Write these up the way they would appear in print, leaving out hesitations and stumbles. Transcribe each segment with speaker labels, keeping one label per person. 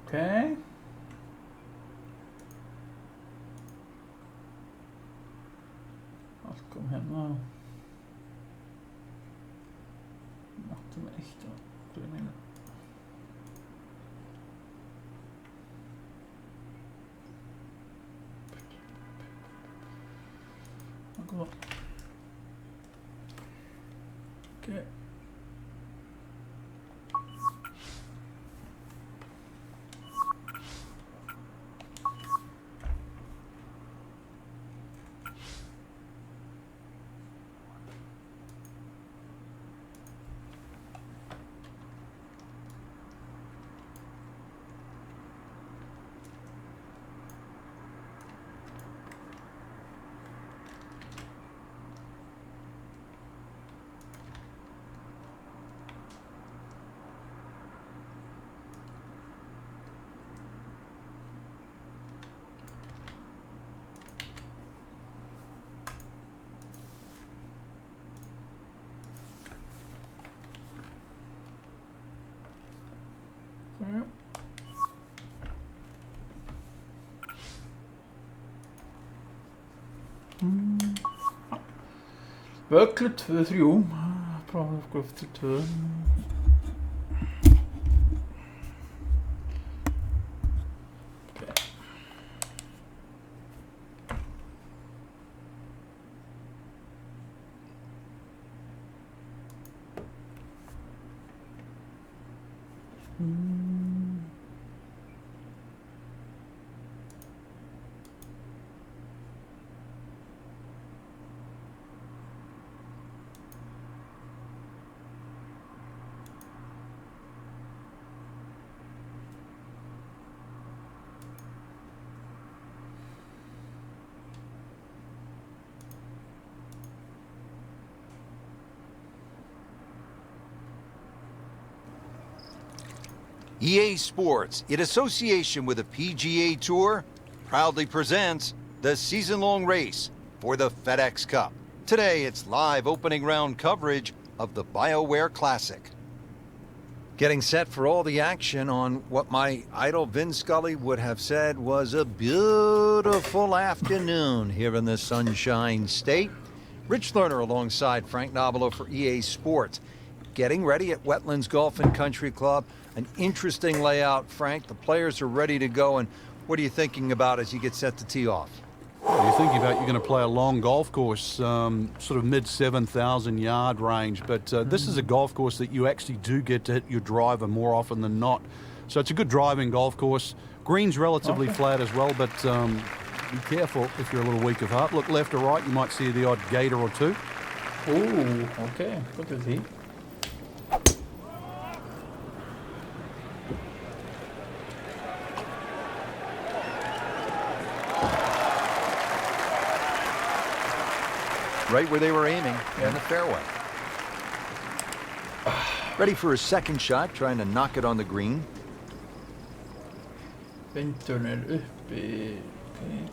Speaker 1: Okay. Wat komt hem nou? Maakt hem echt crimineel. Oké. Werkelijk 2-3. Probably go for 2.
Speaker 2: EA Sports, in association with the PGA Tour, proudly presents the season-long race for the FedEx Cup. Today, it's live opening round coverage of the BioWare Classic. Getting set for all the action on what my idol Vin Scully would have said was a beautiful afternoon here in the Sunshine State. Rich Lerner alongside Frank Nobilo for EA Sports. Getting ready at Wetlands Golf and Country Club. An interesting layout, Frank. The players are ready to go, and what are you thinking about as you get set to tee off?
Speaker 3: Well, you're thinking about you're going to play a long golf course, sort of mid 7,000 yard range, but this is a golf course that you actually do get to hit your driver more often than not. So it's a good driving golf course. Green's relatively flat as well, but be careful if you're a little weak of heart. Look left or right, you might see the odd gator or two.
Speaker 1: Ooh, okay, good to see.
Speaker 2: Right where they were aiming, in the fairway. Ready for a second shot, trying to knock it on the green.
Speaker 1: Vintern är uppe i... Okej.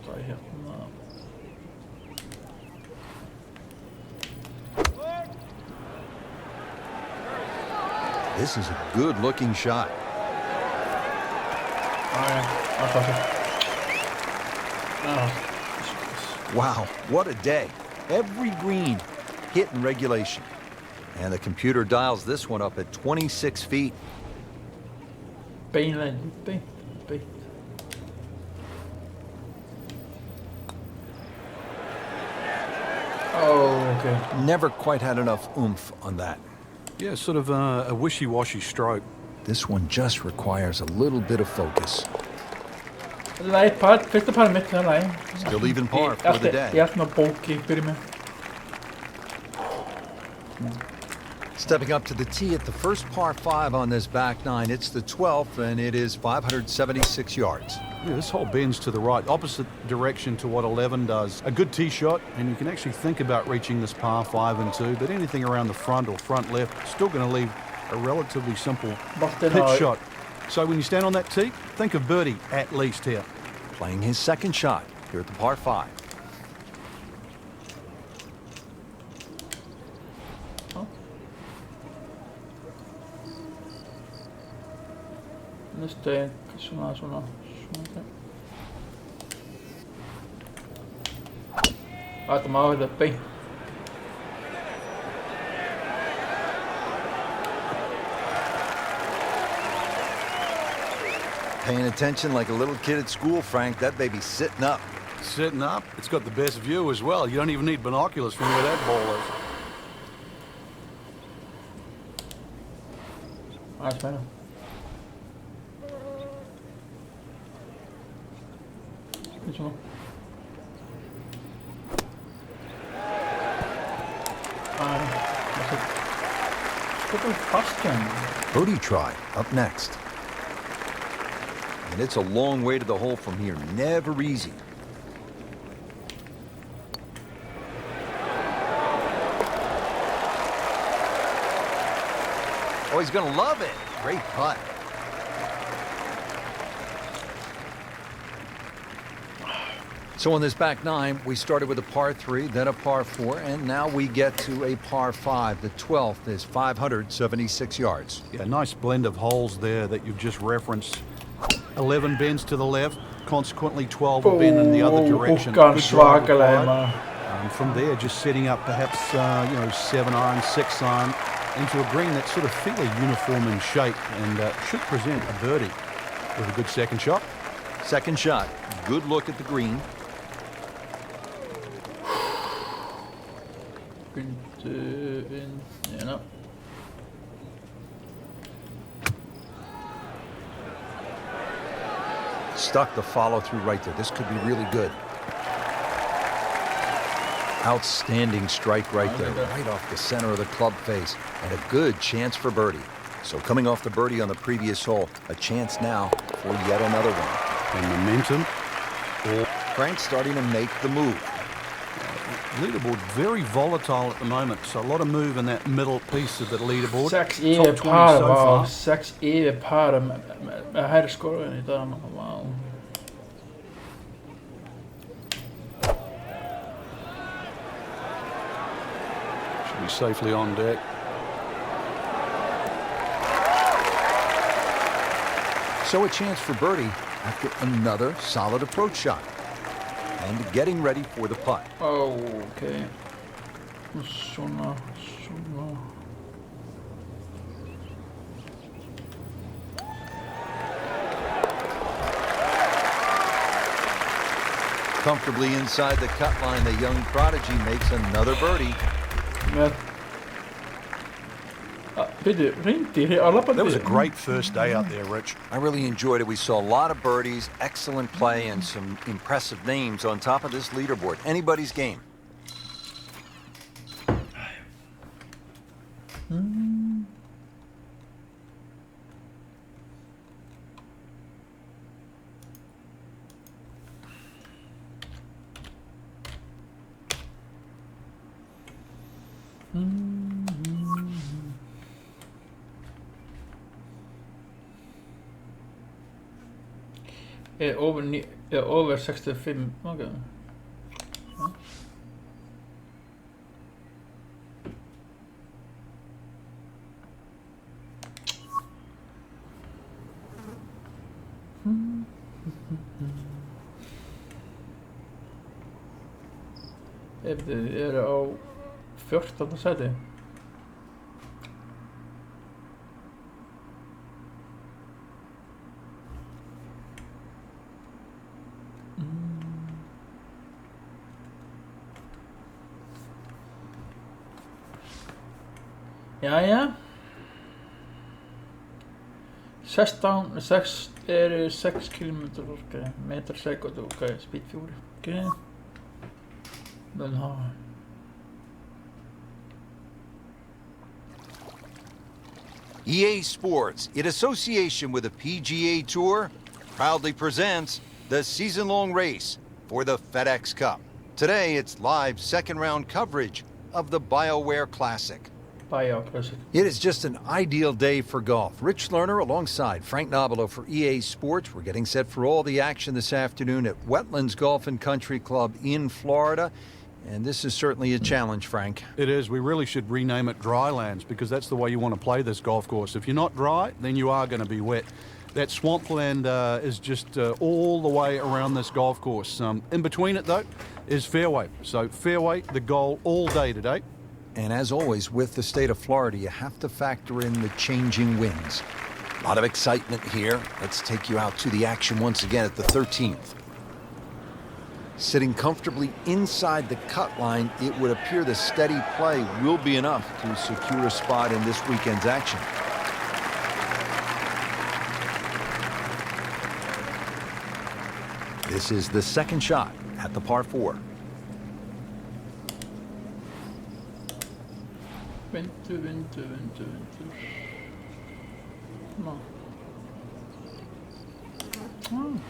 Speaker 1: Ska jag hemma?
Speaker 2: This is a good-looking shot. Wow, what a day. Every green hit in regulation. And the computer dials this one up at 26 feet.
Speaker 1: Beinline, Oh, okay.
Speaker 2: Never quite had enough oomph on that.
Speaker 3: Yeah, sort of a wishy-washy stroke.
Speaker 2: This one just requires a little bit of focus.
Speaker 1: Light part, första parametern är line.
Speaker 2: Still even par for the day.
Speaker 1: Jag har något bulky börja med.
Speaker 2: Stepping up to the tee at the first par 5 on this back 9. It's the 12th, and it is 576 yards.
Speaker 3: Yeah, this hole bends to the right, opposite direction to what 11 does. A good tee shot, and you can actually think about reaching this par 5 and 2, but anything around the front or front left, still going to leave a relatively simple pitch shot. So when you stand on that tee, think of birdie at least here.
Speaker 2: Playing his second shot here at the par 5.
Speaker 1: Este suona. Tämä on ohiteppi.
Speaker 2: Paying attention like a little kid at school, Frank. That baby's sitting up.
Speaker 3: Sitting up. It's got the best view as well. You don't even need binoculars from where that ball is.
Speaker 1: That's better. Which one?
Speaker 2: Birdie try up next. And it's a long way to the hole from here. Never easy. Oh, he's going to love it. Great putt. So on this back 9, we started with a par 3, then a par 4, and now we get to a par 5. The 12th is 576 yards.
Speaker 3: Yeah, nice blend of holes there that you've just referenced. 11 bends to the left, consequently 12 will bend in the other direction. From there, just setting up perhaps 7 iron, 6 iron into a green that's sort of fairly uniform in shape and should present a birdie with a good second shot.
Speaker 2: Second shot, good look at the green. Stuck the follow through right there. This could be really good. Outstanding strike right there, right off the center of the club face, and a good chance for birdie. So coming off the birdie on the previous hole, a chance now for yet another one.
Speaker 3: And momentum.
Speaker 2: Frank's starting to make the move.
Speaker 3: Leaderboard very volatile at the moment, so a lot of move in that middle piece of the leaderboard.
Speaker 1: 6 evig par var 6 evig par med herrskåren i dag. Wow.
Speaker 3: Should be safely on deck.
Speaker 2: So a chance for birdie after another solid approach shot. And getting ready for the putt.
Speaker 1: Oh, okay. Såna.
Speaker 2: Comfortably inside the cut line, the young prodigy makes another birdie.
Speaker 3: That was a great first day out there, Rich.
Speaker 2: I really enjoyed it. We saw a lot of birdies, excellent play, and some impressive names on top of this leaderboard. Anybody's game.
Speaker 1: Over 65. Okay. Det á 14. sæti. Jæja. 16, 6 6 kilometer, okay. Meter sekund, okay. Speed 4, okay. Den har
Speaker 2: EA Sports, in association with the PGA Tour, proudly presents the season-long race for the FedEx Cup. Today, it's live second-round coverage of the BioWare Classic. It is just an ideal day for golf. Rich Lerner alongside Frank Nobilo for EA Sports. We're getting set for all the action this afternoon at Wetlands Golf and Country Club in Florida. And this is certainly a challenge, Frank.
Speaker 3: It is. We really should rename it Drylands because that's the way you want to play this golf course. If you're not dry, then you are going to be wet. That swampland is just all the way around this golf course. In between it, though, is fairway. So fairway, the goal all day today.
Speaker 2: And as always, with the state of Florida, you have to factor in the changing winds. A lot of excitement here. Let's take you out to the action once again at the 13th. Sitting comfortably inside the cut line, it would appear the steady play will be enough to secure a spot in this weekend's action. This is the second shot at the par 4.
Speaker 1: Winter. No. Oh.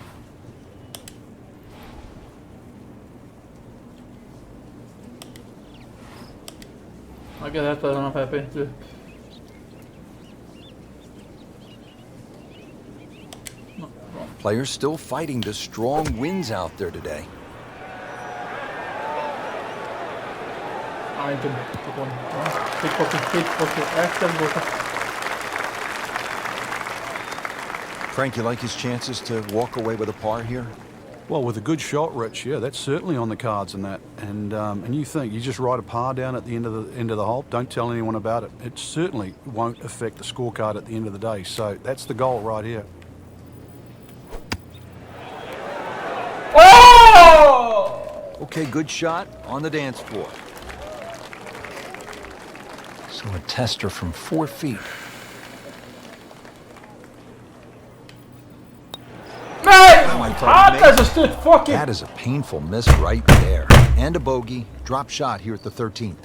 Speaker 1: Ekki þetta þannig að það beint upp. No, wrong.
Speaker 2: Players still fighting the strong winds out there today.
Speaker 1: I can take one. Take pocket. Excellent pocket.
Speaker 2: Frank, you like his chances to walk away with a par here?
Speaker 3: Well, with a good shot, Rich, yeah, that's certainly on the cards in that. And you think you just write a par down at the end of the hole. Don't tell anyone about it. It certainly won't affect the scorecard at the end of the day. So that's the goal right here.
Speaker 1: Oh!
Speaker 2: Okay, good shot on the dance floor. So a tester from 4 feet. That is a painful miss right there. And a bogey. Drop shot here at the 13th.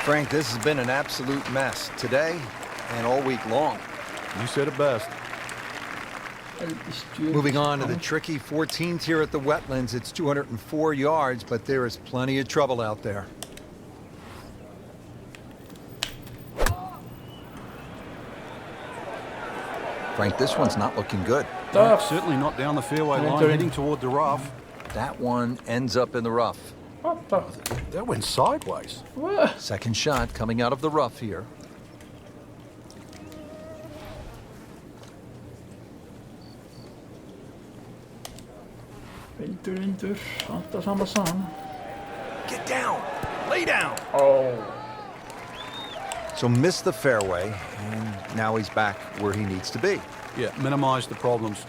Speaker 2: Frank, this has been an absolute mess today and all week long.
Speaker 3: You said it best.
Speaker 2: Moving on to the tricky 14th here at the Wetlands. It's 204 yards, but there is plenty of trouble out there. Frank, this one's not looking good.
Speaker 3: Certainly not down the fairway line, heading toward the rough.
Speaker 2: That one ends up in the rough.
Speaker 1: What the?
Speaker 3: That went sideways.
Speaker 1: What?
Speaker 2: Second shot coming out of the rough here.
Speaker 1: Winter. Alltaf samma saman.
Speaker 2: Get down. Lay down.
Speaker 1: Oh.
Speaker 2: So missed the fairway, and now he's back where he needs to be.
Speaker 3: Yeah, minimize the problems.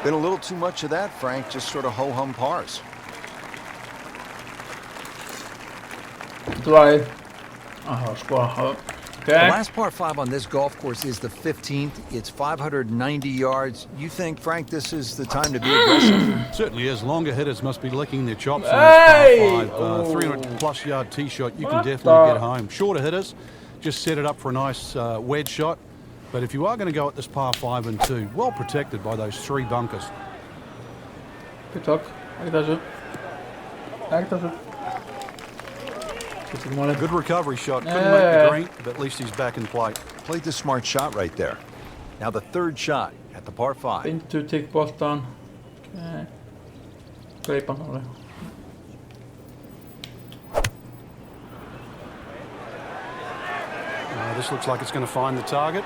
Speaker 2: Been a little too much of that, Frank, just sort of ho-hum pars.
Speaker 1: Drive. Okay.
Speaker 2: The last par 5 on this golf course is the 15th. It's 590 yards. You think, Frank, this is the time to be aggressive?
Speaker 3: Certainly is. Longer hitters must be licking their chops on this par 5. 300-plus yard tee shot, you can definitely get home. Shorter hitters, just set it up for a nice wedge shot. But if you are going to go at this par 5 and 2, well protected by those 3 bunkers.
Speaker 1: Good talk. Ekki þessu.
Speaker 3: Good recovery shot. Couldn't make the green, but at least he's back in play.
Speaker 2: Played the smart shot right there. Now the third shot at the par 5.
Speaker 1: Into take boltan. Okay. Greip hann alveg.
Speaker 3: This looks like it's going to find the target.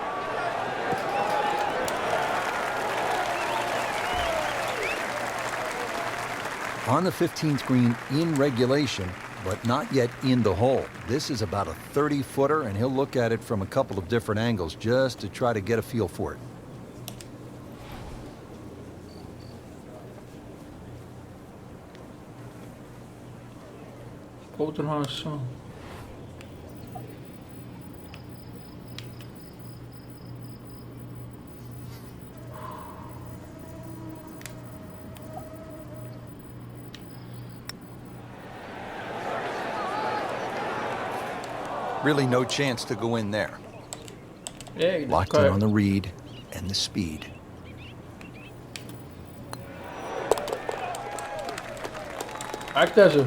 Speaker 2: On the 15th green in regulation, but not yet in the hole. This is about a 30-footer, and he'll look at it from a couple of different angles just to try to get a feel for it.
Speaker 1: Fótur hans.
Speaker 2: Really no chance to go in there.
Speaker 1: Ég
Speaker 2: Locked in on the read and the speed.
Speaker 1: Ætti þessu.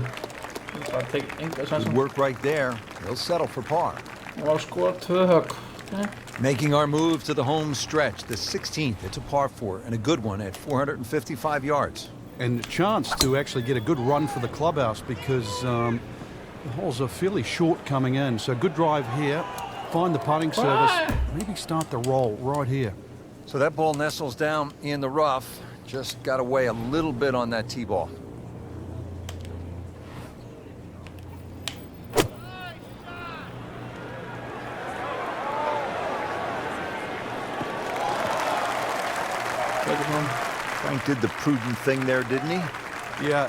Speaker 1: Það tek enga
Speaker 2: Good
Speaker 1: sannsum.
Speaker 2: work right there. He'll settle for par.
Speaker 1: Og á skora 2 högg. Okay.
Speaker 2: Making our move to the home stretch, the 16th. It's a par 4 and a good one at 455 yards.
Speaker 3: And a chance to actually get a good run for the clubhouse because the holes are fairly short coming in. So good drive here. Find the putting surface. Maybe start the roll right here.
Speaker 2: So that ball nestles down in the rough. Just got away a little bit on that tee ball. Frank did the prudent thing there, didn't he?
Speaker 3: Yeah,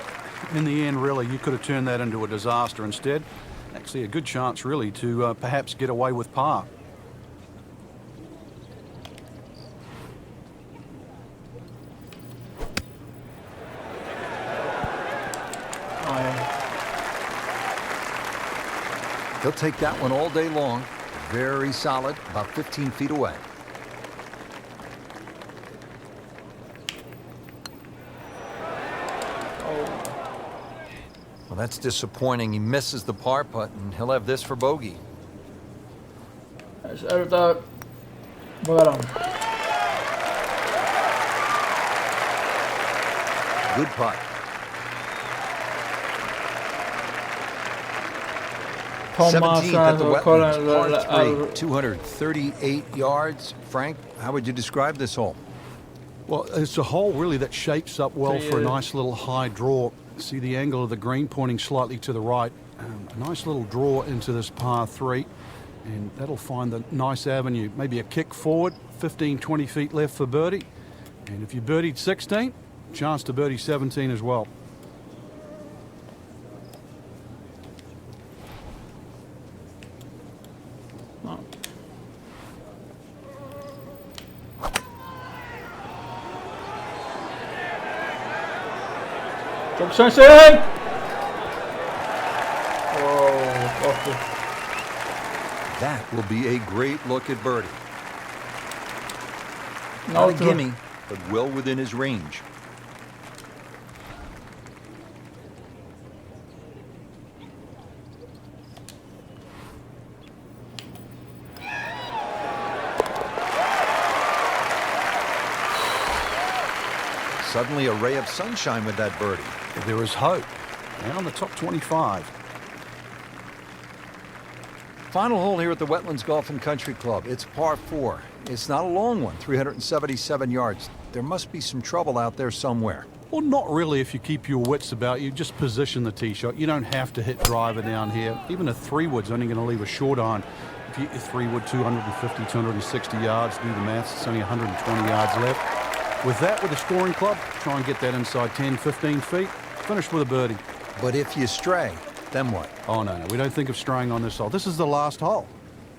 Speaker 3: in the end, really, you could have turned that into a disaster instead. Actually, a good chance, really, to perhaps get away with par.
Speaker 1: Oh, yeah.
Speaker 2: He'll take that one all day long. Very solid, about 15 feet away. Well, that's disappointing. He misses the par putt, and he'll have this for bogey.
Speaker 1: Þessi erfitt að vera hann.
Speaker 2: Good putt.
Speaker 1: Thomas
Speaker 2: 17th at the
Speaker 1: og
Speaker 2: Wetlands, par 3,
Speaker 1: Colin
Speaker 2: 238 yards. Frank, how would you describe this hole?
Speaker 3: Well, it's a hole, really, that shapes up well for a nice little high draw. See the angle of the green pointing slightly to the right. A nice little draw into this par 3. And that'll find the nice avenue. Maybe a kick forward, 15, 20 feet left for birdie. And if you birdied 16, chance to birdie 17 as well.
Speaker 1: No. Tók sensing! Oh, okay.
Speaker 2: That will be a great look at birdie.
Speaker 1: No,
Speaker 2: Not a gimme, but well within his range. Suddenly a ray of sunshine with that birdie.
Speaker 3: There is hope. Now on the top 25.
Speaker 2: Final hole here at the Wetlands Golf and Country Club. It's par 4. It's not a long one, 377 yards. There must be some trouble out there somewhere.
Speaker 3: Well, not really if you keep your wits about you. Just position the tee shot. You don't have to hit driver down here. Even a 3-wood's only going to leave a short iron. If you hit your 3-wood 250, 260 yards, do the maths, it's only 120 yards left. With that, with a scoring club, try and get that inside 10, 15 feet. Finish with a birdie.
Speaker 2: But if you stray, then what?
Speaker 3: Oh, no, we don't think of straying on this hole. This is the last hole.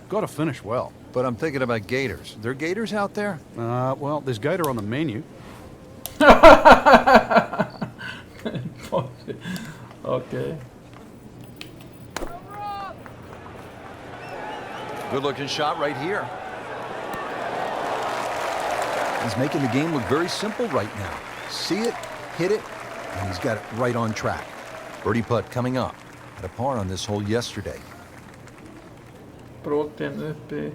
Speaker 3: Got to finish well.
Speaker 2: But I'm thinking about gators. Are there gators out there?
Speaker 3: Well, there's gator on the menu.
Speaker 1: Okay.
Speaker 2: Good looking shot right here. He's making the game look very simple right now. See it, hit it, and he's got it right on track. Birdie putt coming up. Had a par on this hole yesterday.
Speaker 1: Brotin uppi.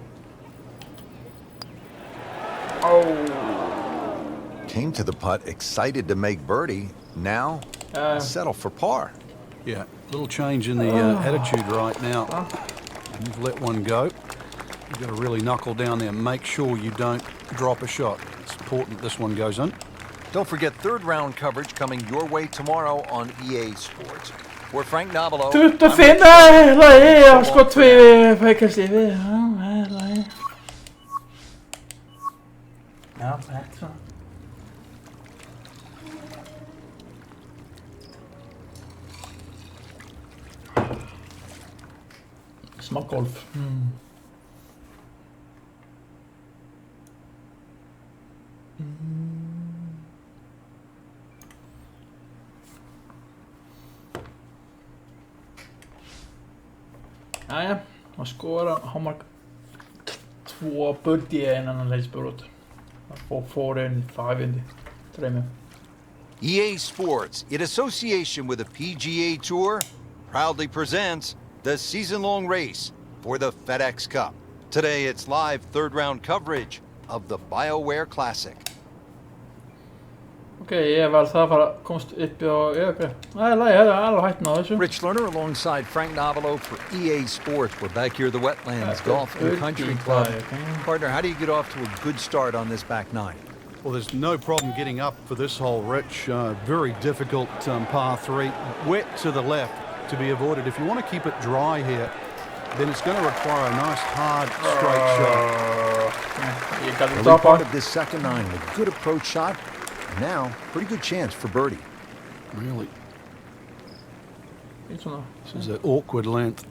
Speaker 1: Oh.
Speaker 2: Came to the putt excited to make birdie. Now, settle for par.
Speaker 3: Yeah, little change in the attitude right now. You've let one go. You've got to really knuckle down there and make sure you don't drop a shot. It's important this one goes in.
Speaker 2: Don't forget third round coverage coming your way tomorrow on EA Sports. For Frank Nobilo.
Speaker 1: 25, nei, lagi, ég har skott við feikastífi. Já, nei, lagi. Já, þetta svo. Smá golf. Jæja. Hann skora hámark 2 birdie innan hann leysbrot. 4 in, 5 in, 3
Speaker 2: EA Sports, in association with the PGA Tour, proudly presents the season-long race for the FedEx Cup. Today, it's live third-round coverage of the BioWare Classic.
Speaker 1: Ég var það að fara komst upp á yfirgrið. Það er alveg hættin á þessu.
Speaker 2: Rich Lerner alongside Frank Novelo for EA Sports. We're back here at the Wetlands Golf and Country Club. Partner, how do you get off to a good start on this back nine?
Speaker 3: Well, there's no problem getting up for this hole, Rich. Very difficult par 3. Wet to the left to be avoided. If you want to keep it dry here, then it's going to require a nice, hard, straight shot.
Speaker 1: You got the
Speaker 4: Early
Speaker 1: top
Speaker 4: part
Speaker 1: on.
Speaker 4: of this second nine, a good approach shot. Now, pretty good chance for birdie.
Speaker 3: Really,
Speaker 1: Iets svona.
Speaker 3: this is an awkward length.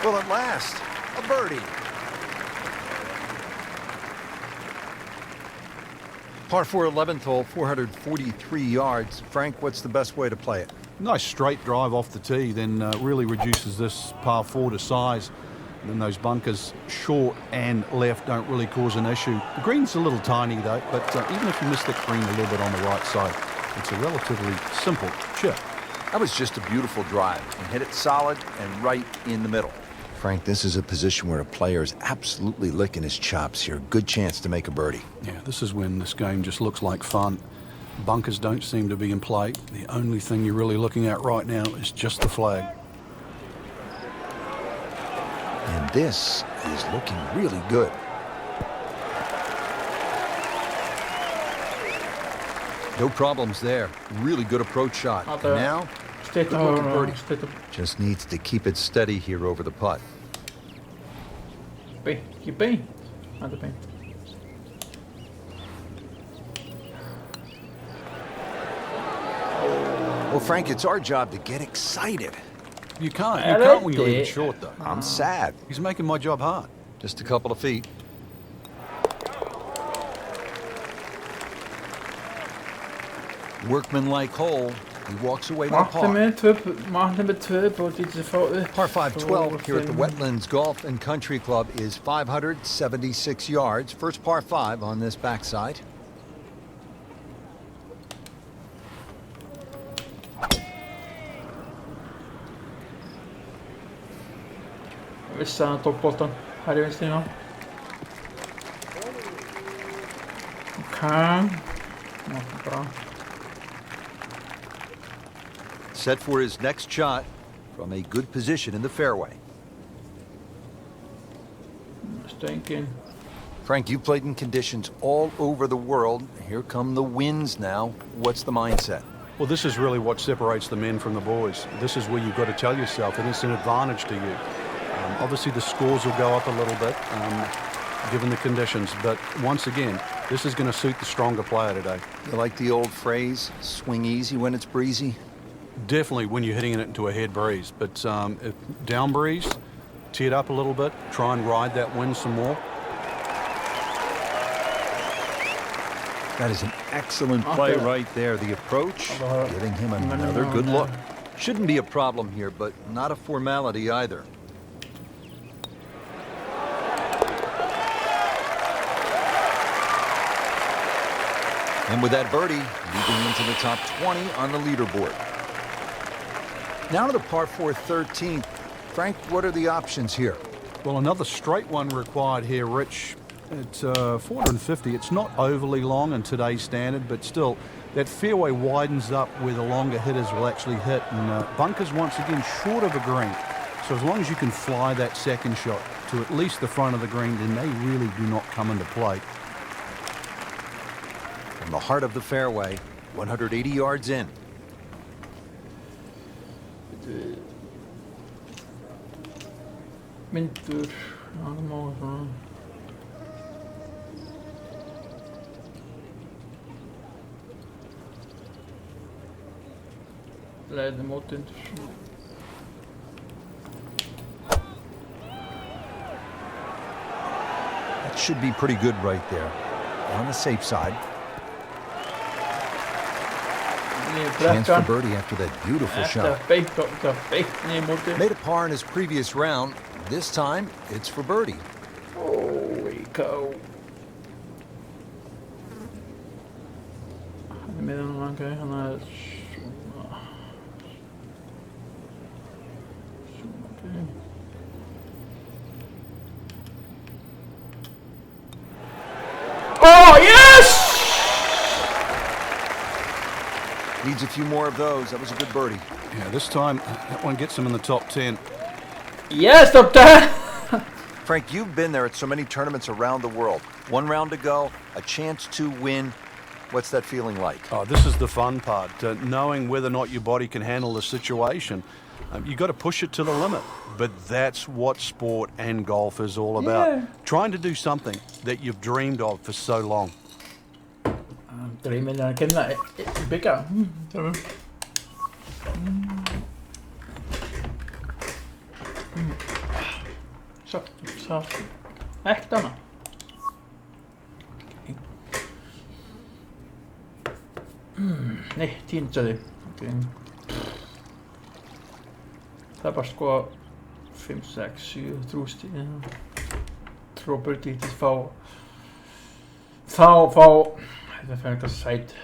Speaker 2: Well, at last, a birdie. Par 4 11th hole, 443 yards. Frank, what's the best way to play it?
Speaker 3: Nice straight drive off the tee, then really reduces this par 4 to size. And then those bunkers, short and left, don't really cause an issue. The green's a little tiny though, but even if you miss the green a little bit on the right side, it's a relatively simple chip.
Speaker 4: That was just a beautiful drive and hit it solid and right in the middle. Frank, this is a position where a player is absolutely licking his chops here. Good chance to make a birdie.
Speaker 3: Yeah, this is when this game just looks like fun. Bunkers don't seem to be in play. The only thing you're really looking at right now is just the flag.
Speaker 4: And this is looking really good.
Speaker 2: No problems there. Really good approach shot.
Speaker 1: Not
Speaker 2: And
Speaker 1: there.
Speaker 2: now,
Speaker 1: Straight
Speaker 2: good looking birdie.
Speaker 1: straight up.
Speaker 2: Just needs to keep it steady here over the putt.
Speaker 1: Keep being. Not the pain.
Speaker 4: Well, Frank, it's our job to get excited.
Speaker 3: You can't.
Speaker 1: I
Speaker 3: You can't when
Speaker 1: like
Speaker 3: you're leaving
Speaker 1: it.
Speaker 3: short though.
Speaker 4: I'm sad.
Speaker 3: He's making my job hard.
Speaker 2: Just a couple of feet. Workmanlike hole. He walks away with a par.
Speaker 1: Martin med 2 på dit for
Speaker 2: Par 5 12 here at the Wetlands Golf and Country Club is 576 yards. First par 5 on this backside.
Speaker 1: Visste han tok bolten her i vinstlinja. Bra.
Speaker 2: Set for his next shot from a good position in the fairway.
Speaker 1: Stänk
Speaker 2: Frank, you've played in conditions all over the world. Here come the winds now. What's the mindset?
Speaker 3: Well, this is really what separates the men from the boys. This is where you've got to tell yourself that it's an advantage to you. Obviously, the scores will go up a little bit, given the conditions. But once again, this is going to suit the stronger player today.
Speaker 2: You like the old phrase, swing easy when it's breezy?
Speaker 3: Definitely when you're hitting it into a head breeze. But if down breeze, tee it up a little bit, try and ride that wind some more.
Speaker 2: That is an excellent play right there. The approach, giving him another good look. Shouldn't be a problem here, but not a formality either. And with that birdie, moving into the top 20 on the leaderboard. Now to the par 4 13th. Frank, what are the options here?
Speaker 3: Well, another straight one required here, Rich. It's 450. It's not overly long in today's standard, but still, that fairway widens up where the longer hitters will actually hit. And bunkers, once again, short of a green. So as long as you can fly that second shot to at least the front of the green, then they really do not come into play.
Speaker 2: From the heart of the fairway, 180 yards in.
Speaker 1: Vindur. Ja, det må vara. Leder mot vindur.
Speaker 2: That should be pretty good right there. On the safe side.
Speaker 4: Chance for birdie after that beautiful shot.
Speaker 2: Made a par in his previous round. This time, it's for birdie.
Speaker 1: Holy cow. Han är med den okej. Han är... Oh, yes!
Speaker 2: Needs a few more of those. That was a good birdie.
Speaker 3: Yeah, this time that one gets him in the top 10.
Speaker 1: Yes, top 10!
Speaker 4: Frank, you've been there at so many tournaments around the world. One round to go, a chance to win. What's that feeling like?
Speaker 3: Oh, this is the fun part, knowing whether or not your body can handle the situation. You got to push it to the limit, but that's what sport and golf is all about.
Speaker 1: Yeah.
Speaker 3: Trying to do something that you've dreamed of for so long.
Speaker 1: Dreamen, jag känner bigga. Så. Äktarna. Nej, tintseli. Tapast sko 5, 6, 7 trústi. Property til fá. Det är inte sajt.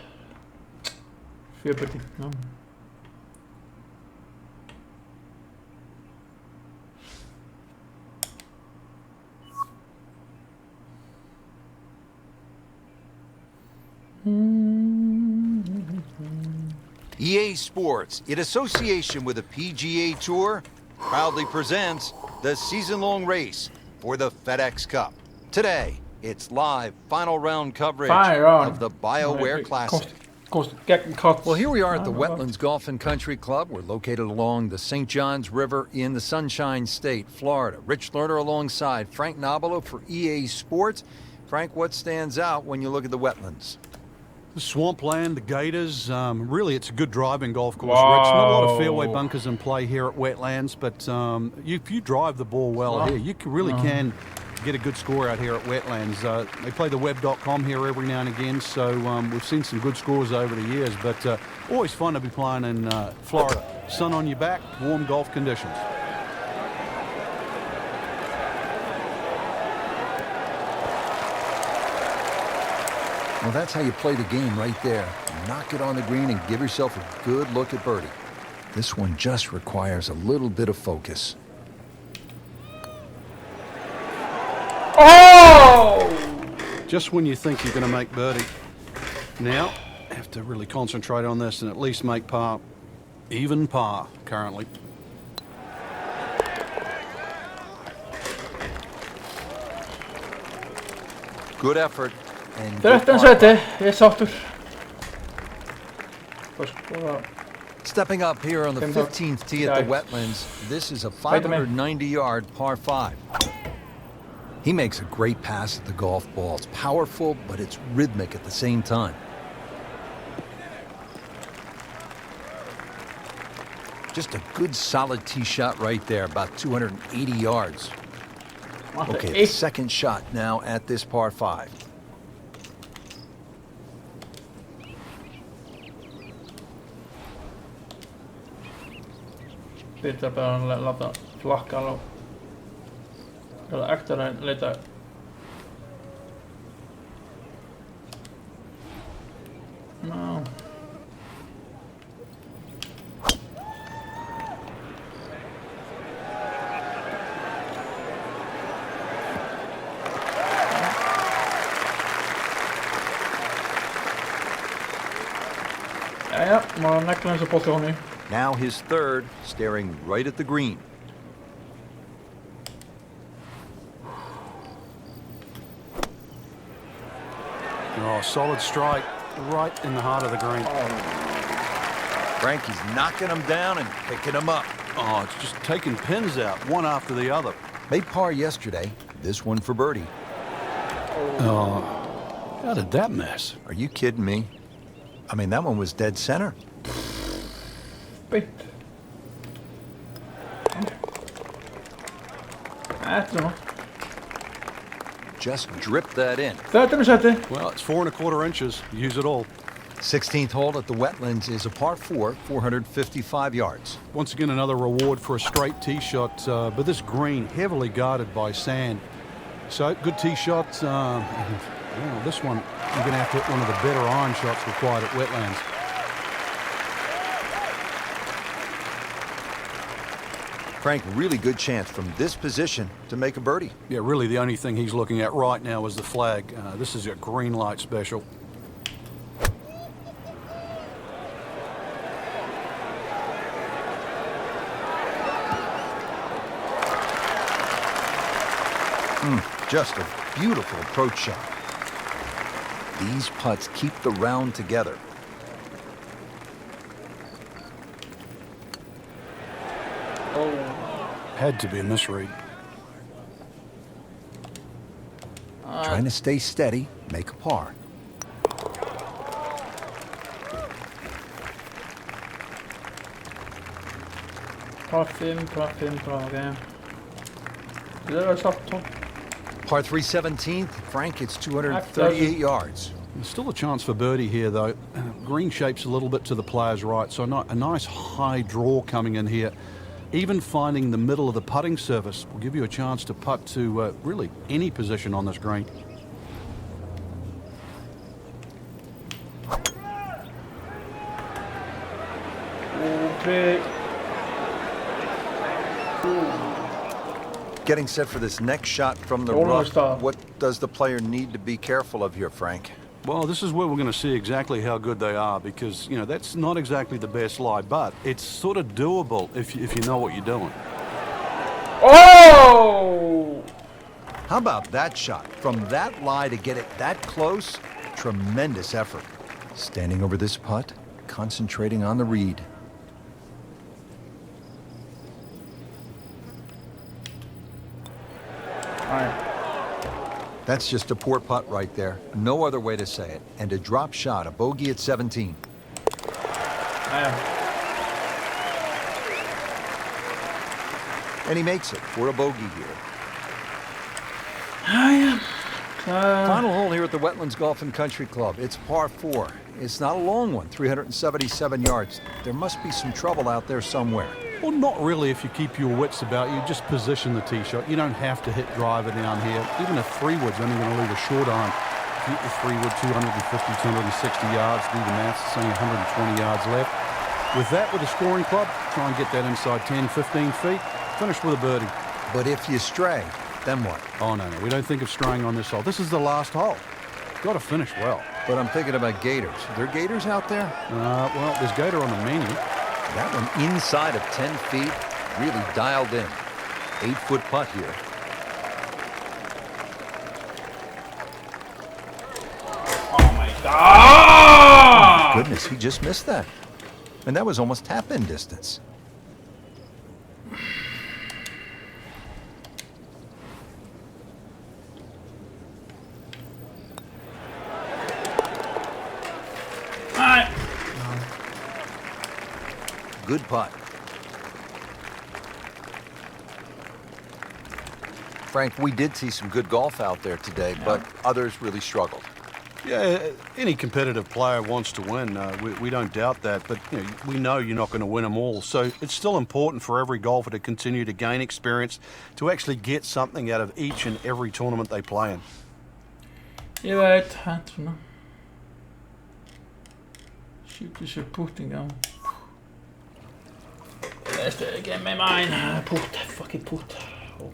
Speaker 1: 4 birdie. Ja.
Speaker 2: EA Sports, in association with the PGA Tour, proudly presents the season-long race for the FedEx Cup. Today, it's live final round coverage of the BioWare Classic.
Speaker 4: Well, here we are at the Wetlands Golf and Country Club. We're located along the St. Johns River in the Sunshine State, Florida. Rich Lerner alongside Frank Nobilo for EA Sports. Frank, what stands out when you look at the wetlands?
Speaker 3: The swampland, the gators, really it's a good driving golf course,
Speaker 1: Wow.
Speaker 3: Rich. Not a lot of fairway bunkers in play here at Wetlands, but if you drive the ball well here, you really can get a good score out here at Wetlands. They play the web.com here every now and again, so we've seen some good scores over the years, but always fun to be playing in Florida. Sun on your back, warm golf conditions.
Speaker 4: Well, that's how you play the game right there. Knock it on the green and give yourself a good look at birdie. This one just requires a little bit of focus.
Speaker 1: Oh!
Speaker 3: Just when you think you're going to make birdie. Now, have to really concentrate on this and at least make par. Even par, currently.
Speaker 4: Good effort. And good
Speaker 1: 13
Speaker 4: par.
Speaker 1: säte, jag är saftur. Först på...
Speaker 4: Stepping up here on the 15th tee at the Wetlands, this is a 590-yard par 5. He makes a great pass at the golf ball. It's powerful, but it's rhythmic at the same time. Just a good solid tee shot right there, about 280 yards. Okay, the second shot now at this par 5.
Speaker 1: Pitää lata flakkaalla. Eller akta den lite. No. Ja, mä oon näkkönen se positioni.
Speaker 4: Now his third, staring right at the green.
Speaker 3: Oh, solid strike right in the heart of the green.
Speaker 4: Frankie's knocking him down and picking him up.
Speaker 3: Oh, it's just taking pins out, one after the other.
Speaker 4: Made par yesterday, this one for birdie.
Speaker 3: Oh, how did that miss?
Speaker 4: Are you kidding me? I mean, that one was dead center.
Speaker 1: Bit. Ätterna.
Speaker 4: Just drip that in.
Speaker 1: 13 säte.
Speaker 3: Well, it's 4 1/4 inches. Use it all.
Speaker 4: 16th hole at the Wetlands is a par 4, 455 yards.
Speaker 3: Once again, another reward for a straight tee shot, but this green heavily guarded by sand. So good tee shot. This one, you're going to have to hit one of the better iron shots required at Wetlands.
Speaker 2: Frank, really good chance from this position to make a birdie.
Speaker 3: Yeah, really the only thing he's looking at right now is the flag. This is a green light special.
Speaker 2: Just a beautiful approach shot. These putts keep the round together.
Speaker 3: Had to be a misread.
Speaker 2: Trying to stay steady, make a par.
Speaker 1: Par 5, par 5, par 5. Det där var snabbt.
Speaker 4: Par 3 17th. Frank, it's 238 yards.
Speaker 3: There's still a chance for birdie here, though. Green shape's a little bit to the player's right, so a nice high draw coming in here. Even finding the middle of the putting surface will give you a chance to putt to really any position on this green.
Speaker 1: Okay.
Speaker 2: Getting set for this next shot from the
Speaker 1: Almost
Speaker 2: rough.
Speaker 1: off.
Speaker 2: What does the player need to be careful of here, Frank?
Speaker 3: Well, this is where we're going to see exactly how good they are because, you know, that's not exactly the best lie, but it's sort of doable if you know what you're doing.
Speaker 1: Oh!
Speaker 2: How about that shot? From that lie to get it that close, tremendous effort. Standing over this putt, concentrating on the read.
Speaker 1: All right.
Speaker 2: That's just a poor putt right there. No other way to say it. And a drop shot, a bogey at 17. And he makes it for a bogey here.
Speaker 4: Final hole here at the Wetlands Golf and Country Club. It's par 4. It's not a long one, 377 yards. There must be some trouble out there somewhere.
Speaker 3: Well, not really if you keep your wits about you. Just position the tee shot. You don't have to hit driver down here. Even a 3-wood's only going to leave a short iron. If you hit the 3-wood 250, 260 yards, do the maths, it's only 120 yards left. With that, with a scoring club, try and get that inside 10, 15 feet. Finish with a birdie.
Speaker 2: But if you stray, then what?
Speaker 3: Oh, no. We don't think of straying on this hole. This is the last hole. Got to finish well.
Speaker 2: But I'm thinking about gators. Are there gators out there?
Speaker 3: Well, there's gator on the menu.
Speaker 4: That one inside of 10 feet, really dialed in. 8-foot putt here.
Speaker 1: Oh my God!
Speaker 2: Goodness, he just missed that. And that was almost tap-in distance. Good putt. Frank, we did see some good golf out there today, but others really struggled.
Speaker 3: Yeah, any competitive player wants to win. We don't doubt that, but you know, we know you're not going to win them all. So it's still important for every golfer to continue to gain experience, to actually get something out of each and every tournament they play in.
Speaker 1: Jag vet, jag tror nog. Shoot is a putting down. Let's get my mind. Put, fucking put. Oh,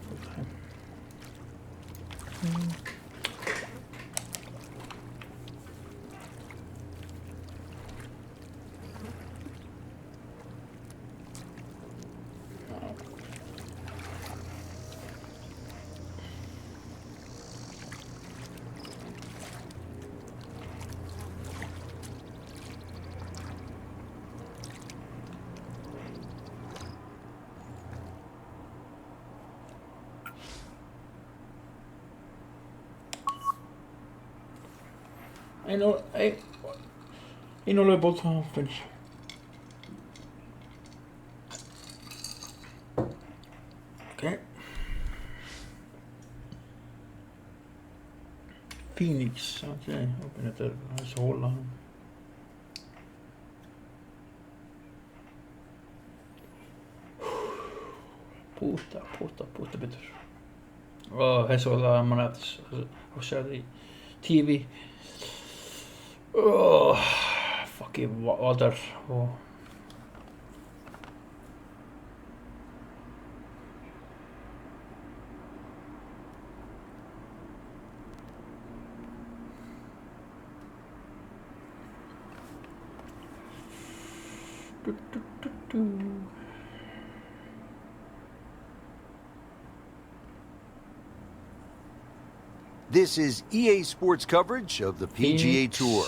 Speaker 1: I know about how to finish. Okay. Phoenix. Okay, open it there. Let's hold on. Puta betur. Þessu var það mann eftir að sjá það í TV. Fucking water.
Speaker 2: This is EA Sports coverage of the PGA Tour.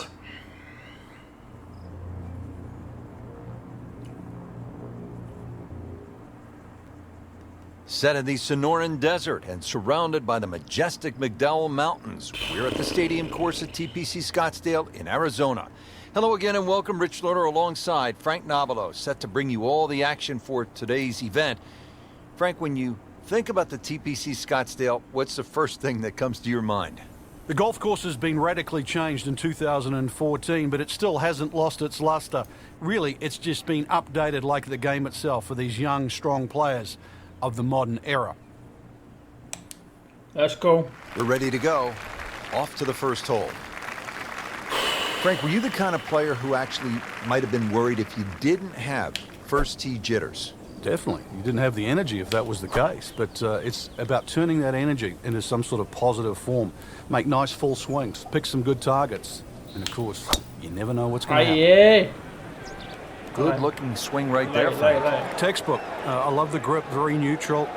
Speaker 2: Set in the Sonoran Desert and surrounded by the majestic McDowell Mountains, we're at the stadium course at TPC Scottsdale in Arizona. Hello again and welcome. Rich Lerner alongside Frank Nobilo, set to bring you all the action for today's event. Frank, when you think about the TPC Scottsdale, what's the first thing that comes to your mind?
Speaker 3: The golf course has been radically changed in 2014, but it still hasn't lost its luster. Really, it's just been updated like the game itself for these young, strong players of the modern era.
Speaker 1: Let's go.
Speaker 2: We're ready to go. Off to the first hole. Frank, were you the kind of player who actually might have been worried if you didn't have first tee jitters?
Speaker 3: Definitely. You didn't have the energy if that was the case, but it's about turning that energy into some sort of positive form. Make nice full swings, pick some good targets, and of course, you never know what's going to happen.
Speaker 1: Yeah.
Speaker 2: Good looking swing right there, Frank.
Speaker 3: Textbook. I love the grip, very neutral.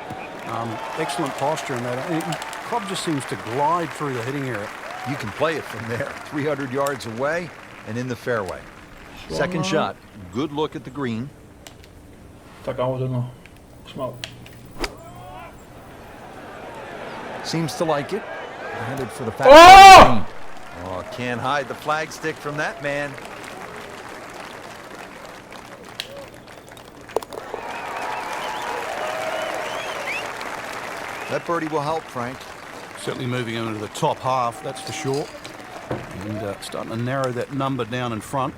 Speaker 3: Excellent posture in that. The club just seems to glide through the hitting area.
Speaker 2: You can play it from there, 300 yards away and in the fairway. Second shot, good look at the green.
Speaker 1: Tak á þetta smá.
Speaker 2: Seems to like it. Headed for the green. Oh, can't hide the flag stick from that man. That birdie will help, Frank.
Speaker 3: Certainly moving into the top half, that's for sure. And starting to narrow that number down in front.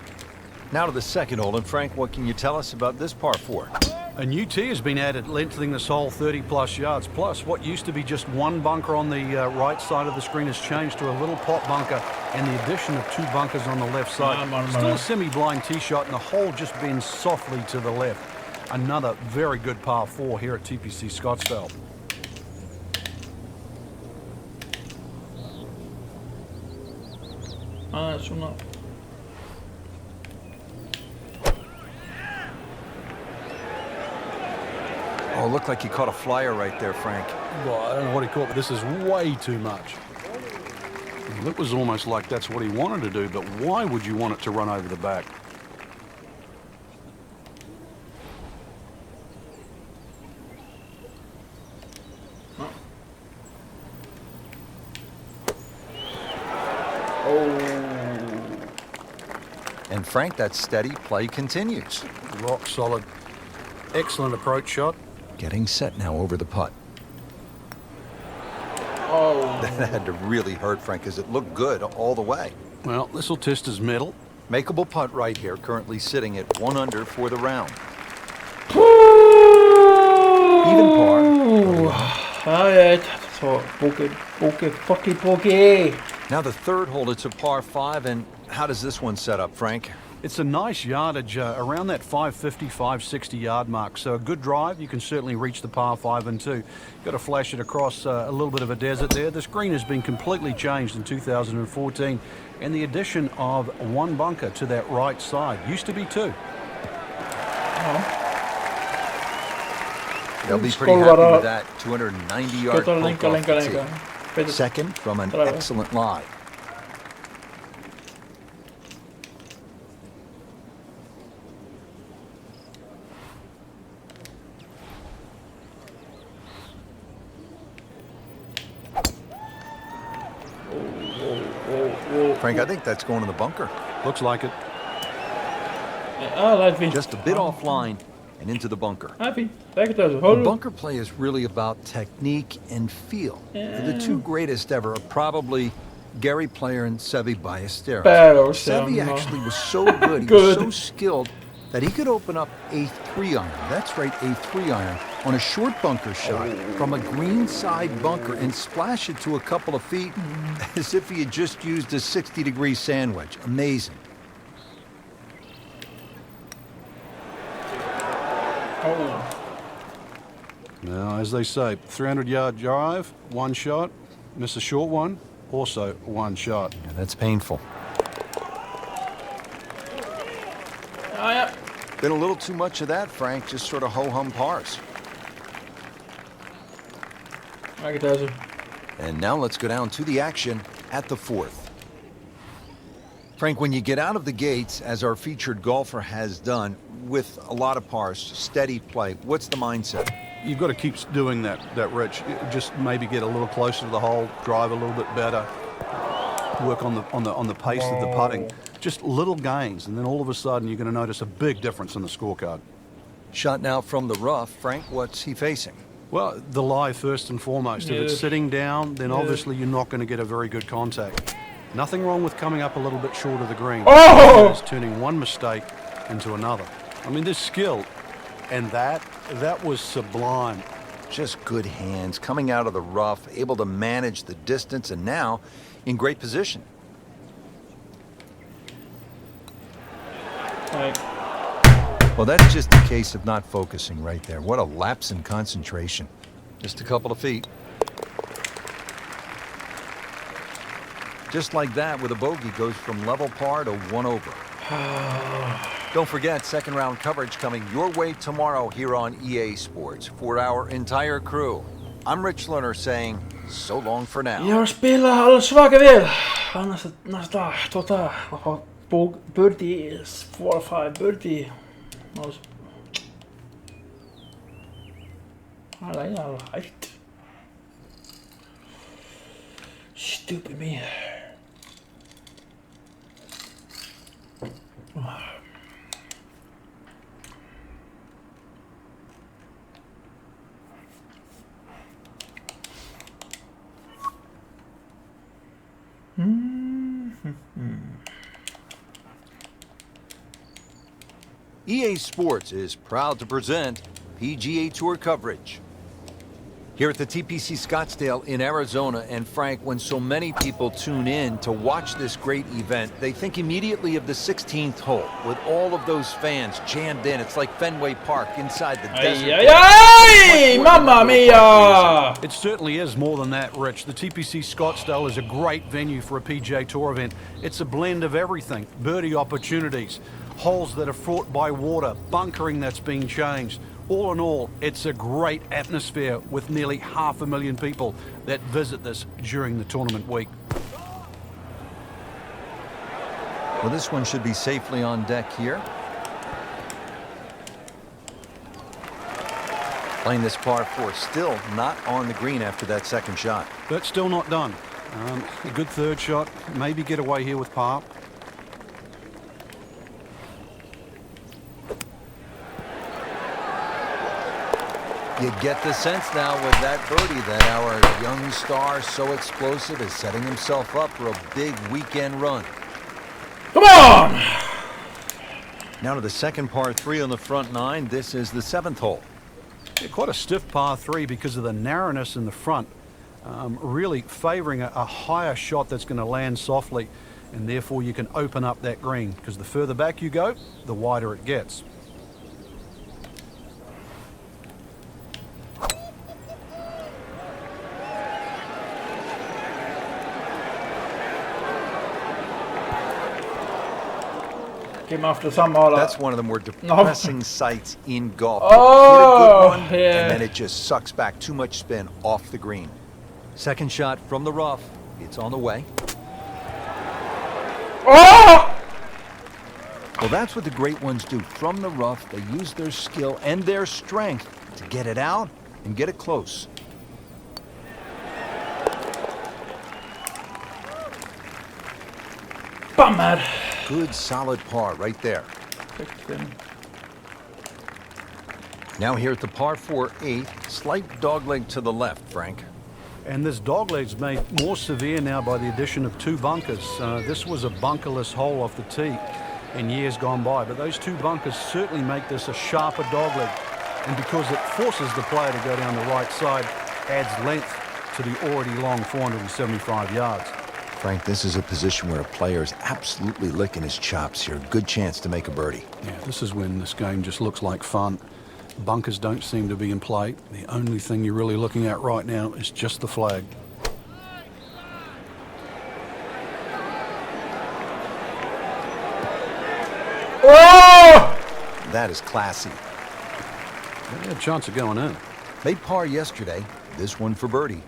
Speaker 2: Now to the second hole, and Frank, what can you tell us about this par 4?
Speaker 3: A new tee has been added, lengthening this hole 30-plus yards. Plus, what used to be just one bunker on the right side of the screen has changed to a little pop bunker and the addition of 2 bunkers on the left side. Still a semi-blind tee shot, and the hole just bends softly to the left. Another very good par 4 here at TPC Scottsdale.
Speaker 1: Svona.
Speaker 2: Oh, looked like he caught a flyer right there, Frank.
Speaker 3: Well, I don't know what he caught, but this is way too much. It was almost like that's what he wanted to do, but why would you want it to run over the back?
Speaker 2: And Frank, that steady play continues.
Speaker 3: Rock solid. Excellent approach shot.
Speaker 2: Getting set now over the putt.
Speaker 1: Oh.
Speaker 2: That had to really hurt, Frank, because it looked good all the way.
Speaker 3: Well, this will test his mettle.
Speaker 2: Makeable putt right here, currently sitting at 1 under for the round. Even par.
Speaker 1: Alright, so bogey.
Speaker 2: Now the third hole, it's a par 5, and how does this one set up, Frank?
Speaker 3: It's a nice yardage around that 550, 560 yard mark. So a good drive, you can certainly reach the par 5 and 2. Got to flash it across a little bit of a desert there. This green has been completely changed in 2014, and the addition of 1 bunker to that right side. Used to be 2.
Speaker 2: They'll be pretty happy with that 290-yard poke off. Second from an excellent lie. Frank, I think that's going to the bunker.
Speaker 3: Looks like it.
Speaker 2: Just a bit offline and into the bunker.
Speaker 1: The
Speaker 2: bunker play is really about technique and feel. The 2 greatest ever are probably Gary Player and Seve Ballesteros. Seve actually was so good, he was so skilled that he could open up a 3-iron. That's right, a 3-iron
Speaker 4: on a short bunker shot from a greenside bunker and splash it to a couple of feet as if he had just used a 60-degree sandwich. Amazing.
Speaker 1: Oh.
Speaker 3: Now, as they say, 300-yard drive, one shot. Miss a short one, also one shot.
Speaker 4: Yeah, that's painful.
Speaker 1: Ja, ja.
Speaker 2: Been a little too much of that, Frank. Just sort of ho-hum pars.
Speaker 1: Kijk het deze.
Speaker 2: And now let's go down to the action at the 4th. Frank, when you get out of the gates, as our featured golfer has done, with a lot of pars, steady play, what's the mindset?
Speaker 3: You've got to keep doing that, Rich. Just maybe get a little closer to the hole, drive a little bit better, work on the pace of the putting. Just little gains, and then all of a sudden you're going to notice a big difference in the scorecard.
Speaker 2: Shot now from the rough. Frank, what's he facing?
Speaker 3: Well, the lie first and foremost. If it's sitting down, then obviously you're not going to get a very good contact. Nothing wrong with coming up a little bit short of the green.
Speaker 1: Oh!
Speaker 3: It's turning one mistake into another. I mean, there's skill, and that was sublime.
Speaker 2: Just good hands, coming out of the rough, able to manage the distance, and now in great position.
Speaker 1: Kijk.
Speaker 2: Well, that's just a case of not focusing right there. What a lapse in concentration.
Speaker 4: Just a couple of feet.
Speaker 2: Just like that, with a bogey, goes from level par to 1 over. Don't forget, second round coverage coming your way tomorrow here on EA Sports. For our entire crew, I'm Rich Lerner saying so long for now.
Speaker 1: Jag spelar alla svaga väl. Annars nästa birdie is 4 or 5 birdie. All right. Stupid me.
Speaker 2: EA Sports is proud to present PGA Tour coverage. Here at the TPC Scottsdale in Arizona, and Frank, when so many people tune in to watch this great event, they think immediately of the 16th hole, with all of those fans jammed in. It's like Fenway Park inside the desert.
Speaker 1: Ay, mamma mia!
Speaker 3: It certainly is more than that, Rich. The TPC Scottsdale is a great venue for a PGA Tour event. It's a blend of everything. Birdie opportunities, holes that are fraught by water, bunkering that's been changed. All in all, it's a great atmosphere with nearly 500,000 people that visit this during the tournament week.
Speaker 4: Well, this one should be safely on deck here.
Speaker 2: Playing this par 4, still not on the green after that second shot.
Speaker 3: But still not done. A good third shot, maybe get away here with par.
Speaker 2: You get the sense now with that birdie that our young star, so explosive, is setting himself up for a big weekend run.
Speaker 1: Come on!
Speaker 2: Now to the second par 3 on the front 9. This is the 7th hole.
Speaker 3: Yeah, quite a stiff par 3 because of the narrowness in the front. Really favoring a higher shot that's going to land softly, and therefore you can open up that green, because the further back you go, the wider it gets.
Speaker 1: Came after some all.
Speaker 2: That's one of the more depressing sights in golf. You
Speaker 1: Oh,
Speaker 2: hit a good one,
Speaker 1: yeah.
Speaker 2: and then it just sucks back too much spin off the green.
Speaker 4: Second shot from the rough. It's on the way.
Speaker 1: Oh!
Speaker 2: Well, that's what the great ones do. From the rough, they use their skill and their strength to get it out and get it close.
Speaker 1: Bummer.
Speaker 2: Good, solid par right there. Now here at the par 4 8th, slight dogleg to the left, Frank.
Speaker 3: And this dogleg's made more severe now by the addition of 2 bunkers. This was a bunkerless hole off the tee in years gone by, but those 2 bunkers certainly make this a sharper dogleg. and because it forces the player to go down the right side, adds length to the already long 475 yards.
Speaker 2: Frank, this is a position where a player is absolutely licking his chops here. Good chance to make a birdie.
Speaker 3: Yeah, this is when this game just looks like fun. Bunkers don't seem to be in play. The only thing you're really looking at right now is just the flag.
Speaker 1: Oh!
Speaker 2: That is classy.
Speaker 3: They had a chance of going in.
Speaker 2: Made par yesterday. This one for birdie.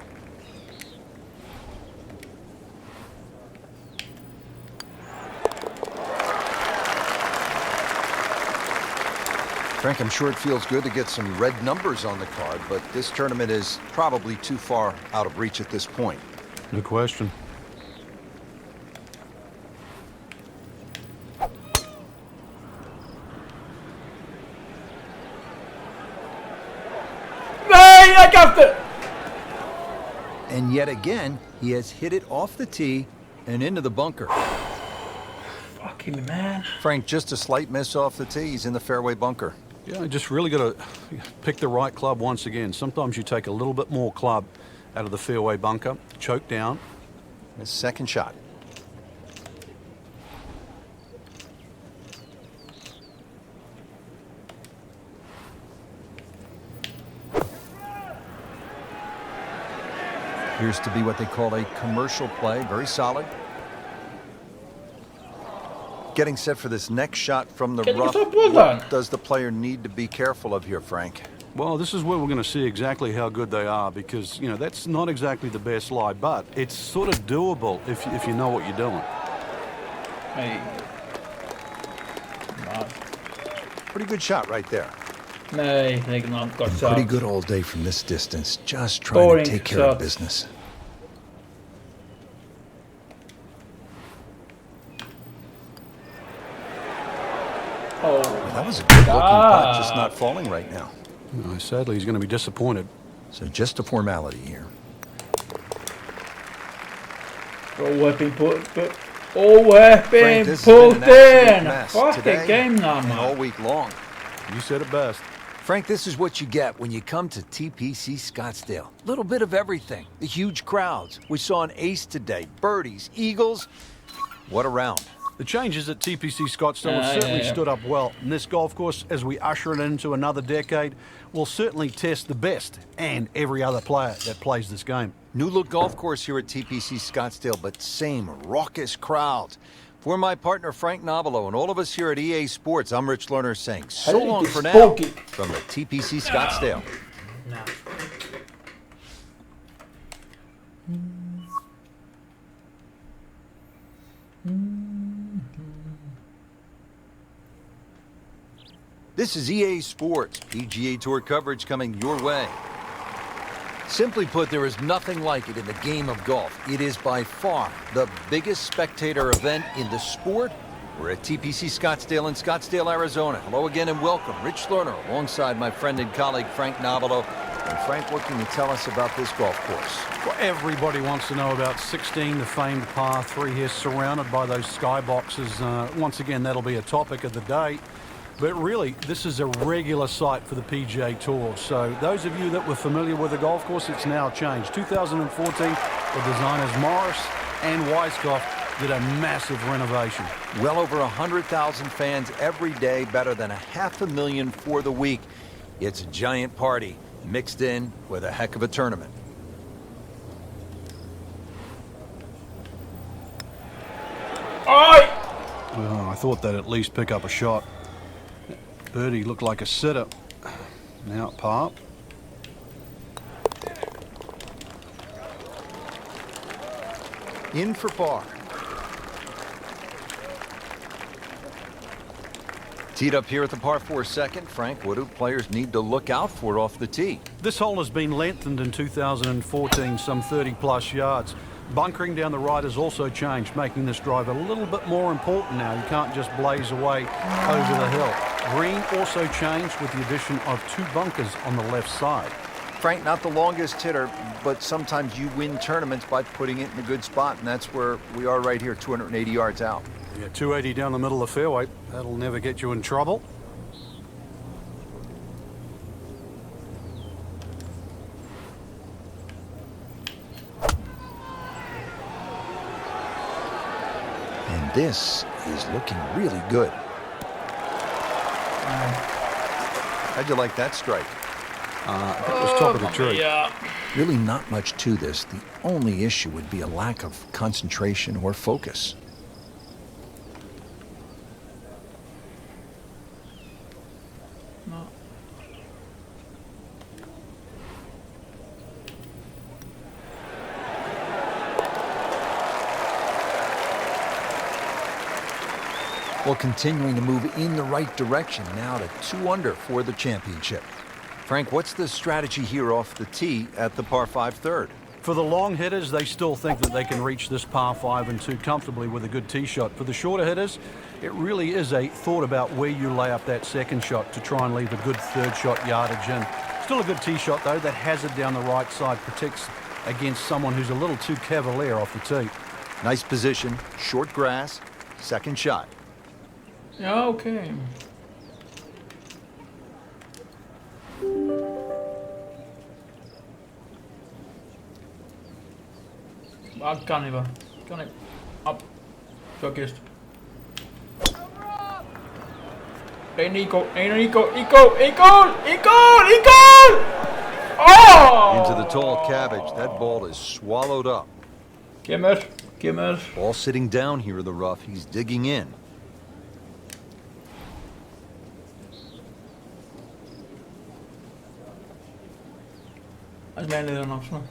Speaker 2: Frank, I'm sure it feels good to get some red numbers on the card, but this tournament is probably too far out of reach at this point.
Speaker 3: No question.
Speaker 1: Nej, I got it!
Speaker 4: And yet again, he has hit it off the tee and into the bunker.
Speaker 1: Fucking man.
Speaker 2: Frank, just a slight miss off the tee. He's in the fairway bunker.
Speaker 3: Yeah, you just really got to pick the right club once again. Sometimes you take a little bit more club out of the fairway bunker, choke down.
Speaker 2: His second shot. Appears to be what they call a commercial play. Very solid. Getting set for this next shot from the rough. What does the player need to be careful of here, Frank?
Speaker 3: Well, this is where we're going to see exactly how good they are because, you know, that's not exactly the best lie, but it's sort of doable if you know what you're doing.
Speaker 1: Hey.
Speaker 2: Pretty good shot right there.
Speaker 1: Nej, det är not got shot.
Speaker 2: Pretty good all day from this distance. Just trying to take care of business.
Speaker 1: Oh,
Speaker 2: Well, that was a good looking putt, just not falling right now.
Speaker 3: No, sadly, he's going to be disappointed.
Speaker 2: So just a formality here.
Speaker 1: weapon put. Oh, weapon
Speaker 2: Frank, this has been
Speaker 1: put
Speaker 2: an absolute
Speaker 1: in.
Speaker 2: mess
Speaker 1: Fuck
Speaker 2: today
Speaker 1: the game now,
Speaker 2: and all
Speaker 1: man.
Speaker 2: week long.
Speaker 3: You said it best.
Speaker 4: Frank, this is what you get when you come to TPC Scottsdale. Little bit of everything. The huge crowds. We saw an ace today. Birdies, eagles. What a round.
Speaker 3: The changes at TPC Scottsdale have certainly stood up well. And this golf course, as we usher it into another decade, will certainly test the best and every other player that plays this game.
Speaker 2: New look golf course here at TPC Scottsdale, but same raucous crowds. For my partner Frank Nobilo and all of us here at EA Sports, I'm Rich Lerner saying so long for now from the TPC Scottsdale. This is EA Sports, PGA Tour coverage coming your way.
Speaker 4: Simply put, there is nothing like it in the game of golf. It is by far the biggest spectator event in the sport. We're at TPC Scottsdale in Scottsdale, Arizona. Hello again and welcome. Rich Lerner alongside my friend and colleague Frank Nobilo. And Frank, what can you tell us about this golf course?
Speaker 3: Well, everybody wants to know about 16, the famed par 3 here, surrounded by those skyboxes. Once again, that'll be a topic of the day. But really, this is a regular site for the PGA Tour. So those of you that were familiar with the golf course, it's now changed. 2014, the designers Morris and Weiskopf did a massive renovation.
Speaker 2: Well over 100,000 fans every day, better than 500,000 for the week. It's a giant party mixed in with a heck of a tournament.
Speaker 3: Well, I thought they'd at least pick up a shot. Birdie looked like a sitter. Now at par.
Speaker 2: In for par. Teed up here at the par 4 second. Frank, what do players need to look out for off the tee?
Speaker 3: This hole has been lengthened in 2014, some 30-plus yards. Bunkering down the right has also changed, making this drive a little bit more important now. You can't just blaze away over the hill. Green also changed with the addition of 2 bunkers on the left side.
Speaker 2: Frank, not the longest hitter, but sometimes you win tournaments by putting it in a good spot, and that's where we are right here, 280 yards out.
Speaker 3: Yeah, 280 down the middle of the fairway. That'll never get you in trouble.
Speaker 4: This is looking really good. How'd you like that strike?
Speaker 3: That was top of the tree.
Speaker 1: Yeah.
Speaker 4: Really not much to this. The only issue would be a lack of concentration or focus.
Speaker 1: No.
Speaker 4: Well, continuing to move in the right direction, now to 2 under for the championship. Frank, what's the strategy here off the tee at the par 5 third?
Speaker 3: For the long hitters, they still think that they can reach this par 5 and 2 comfortably with a good tee shot. For the shorter hitters, it really is a thought about where you lay up that second shot to try and leave a good third shot yardage in. Still a good tee shot, though. That hazard down the right side protects against someone who's a little too cavalier off the tee.
Speaker 4: Nice position, short grass, second shot.
Speaker 1: Ja, okay. Kan niet wel. Kan ik. Op. Zo kist. Hey Nico. Hey Nico. Nico. Nico. Nico. Nico. Oh!
Speaker 4: Into the tall cabbage. That ball is swallowed up.
Speaker 1: Kimmer. Kimmer.
Speaker 4: Ball sitting down here in the rough. He's digging in.
Speaker 1: Hij is bijna er nog zo.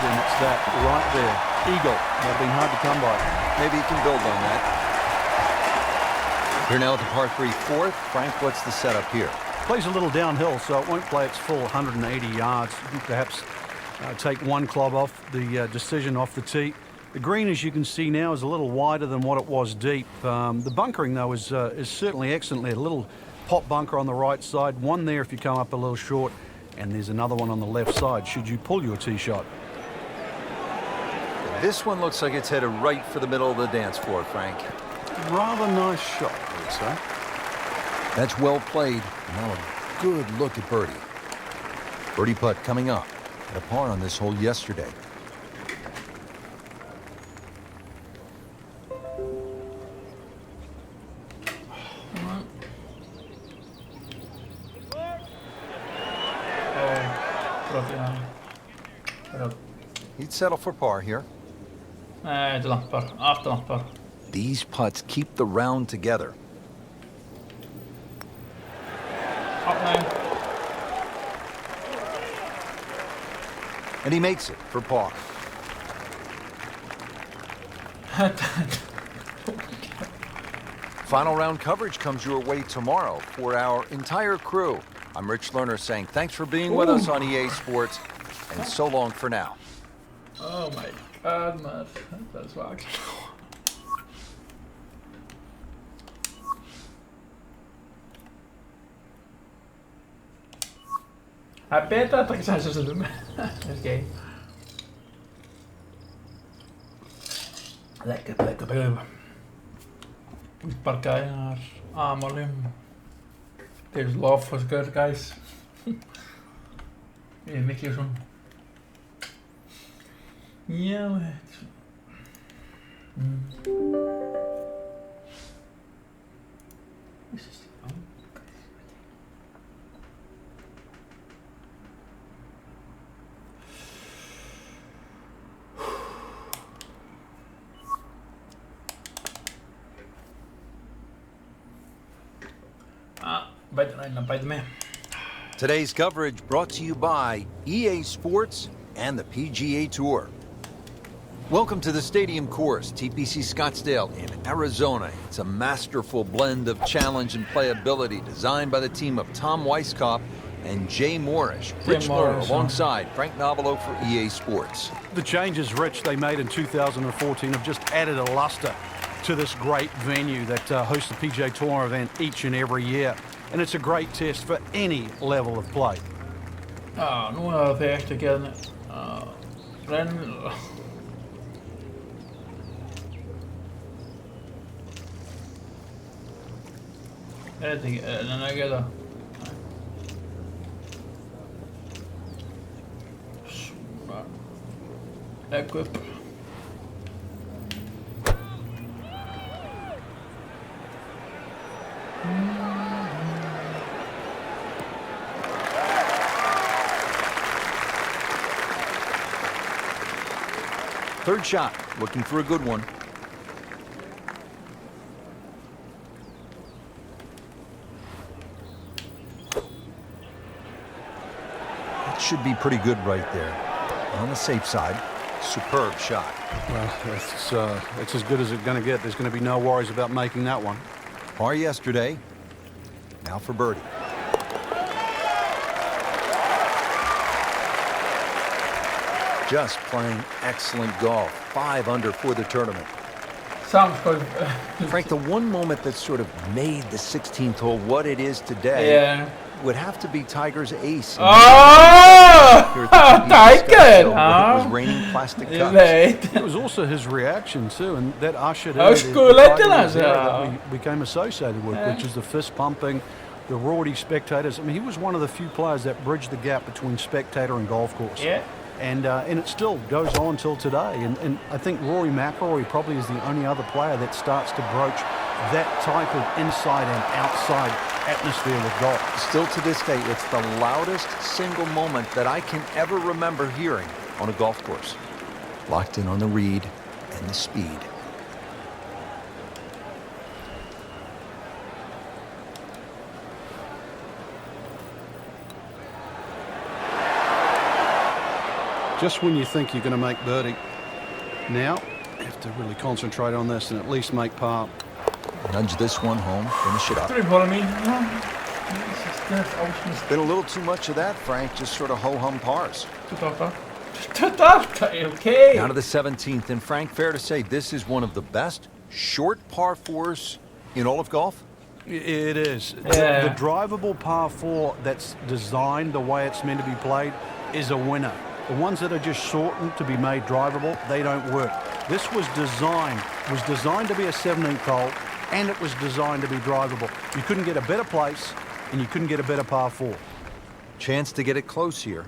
Speaker 3: Then it's that right there. Eagle. They've been hard to come by.
Speaker 4: Maybe he can build on that. Here now at the par 3 fourth. Frank, what's the setup here?
Speaker 3: Plays a little downhill, so it won't play its full 180 yards. You can perhaps take one club off the decision off the tee. The green, as you can see now, is a little wider than what it was deep. The bunkering, though, is certainly excellent there. A little pop bunker on the right side, one there if you come up a little short, and there's another one on the left side should you pull your tee shot.
Speaker 4: This one looks like it's headed right for the middle of the dance floor, Frank.
Speaker 3: Rather nice shot, I would say.
Speaker 4: That's well played. Now a good look at birdie. Birdie putt coming up. Had a par on this hole yesterday. He'd settle for par here.
Speaker 1: Nee, te lang par. Af te lang par.
Speaker 4: These putts keep the round together.
Speaker 1: Opnemen.
Speaker 4: And he makes it for par. Final round coverage comes your way tomorrow for our entire crew. I'm Rich Lerner saying thanks for being with us on EA Sports, and so long for now.
Speaker 1: Oh my god, man. Dat is waar. Hij peert dat ik zei ze doen. Oké. Lekker, lekker breuwen. Partij naar Amelim. There's love for good guys. Yeah, make you zo'n. Ja, maar. Is het? Oh.
Speaker 4: Today's coverage brought to you by EA Sports and the PGA Tour. Welcome to the Stadium Course, TPC Scottsdale in Arizona. It's a masterful blend of challenge and playability designed by the team of Tom Weisskopf and Jay Morrish. Rich Lerner alongside Frank Nobilo for EA Sports.
Speaker 3: The changes, Rich, they made in 2014 have just added a luster to this great venue that hosts the PGA Tour event each and every year. And it's a great test for any level of play.
Speaker 1: Ah, nu har jag echt igen. Den är gada. Back up.
Speaker 4: Third shot, looking for a good one. That should be pretty good right there. On the safe side, superb shot.
Speaker 3: Well, it's as good as it's going to get. There's going to be no worries about making that one.
Speaker 4: Par yesterday, now for birdie. Just playing excellent golf. 5 under for the tournament.
Speaker 1: Sounds good.
Speaker 4: Frank, the one moment that sort of made the 16th hole what it is today would have to be Tiger's ace.
Speaker 1: Oh! Tiger!
Speaker 4: It was raining plastic cups.
Speaker 3: It was also his reaction too, and that ushered in
Speaker 1: that
Speaker 3: we became associated with, which is the fist pumping, the rowdy spectators. I mean, he was one of the few players that bridged the gap between spectator and golf course.
Speaker 1: Yeah.
Speaker 3: And it still goes on till today. And I think Rory McIlroy probably is the only other player that starts to broach that type of inside and outside atmosphere with golf.
Speaker 4: Still to this day, it's the loudest single moment that I can ever remember hearing on a golf course. Locked in on the read and the speed.
Speaker 3: Just when you think you're going to make birdie, now you have to really concentrate on this and at least make par.
Speaker 4: Nudge this one home, finish it up. Been a little too much of that, Frank, just sort of ho-hum pars.
Speaker 1: Okay.
Speaker 4: Down to the 17th, and Frank, fair to say this is one of the best short par 4s in all of golf?
Speaker 3: It is.
Speaker 1: Yeah.
Speaker 3: The drivable par 4 that's designed the way it's meant to be played is a winner. The ones that are just shortened to be made drivable, they don't work. This was designed to be a 17th hole, and it was designed to be drivable. You couldn't get a better place, and you couldn't get a better par 4.
Speaker 4: Chance to get it close here.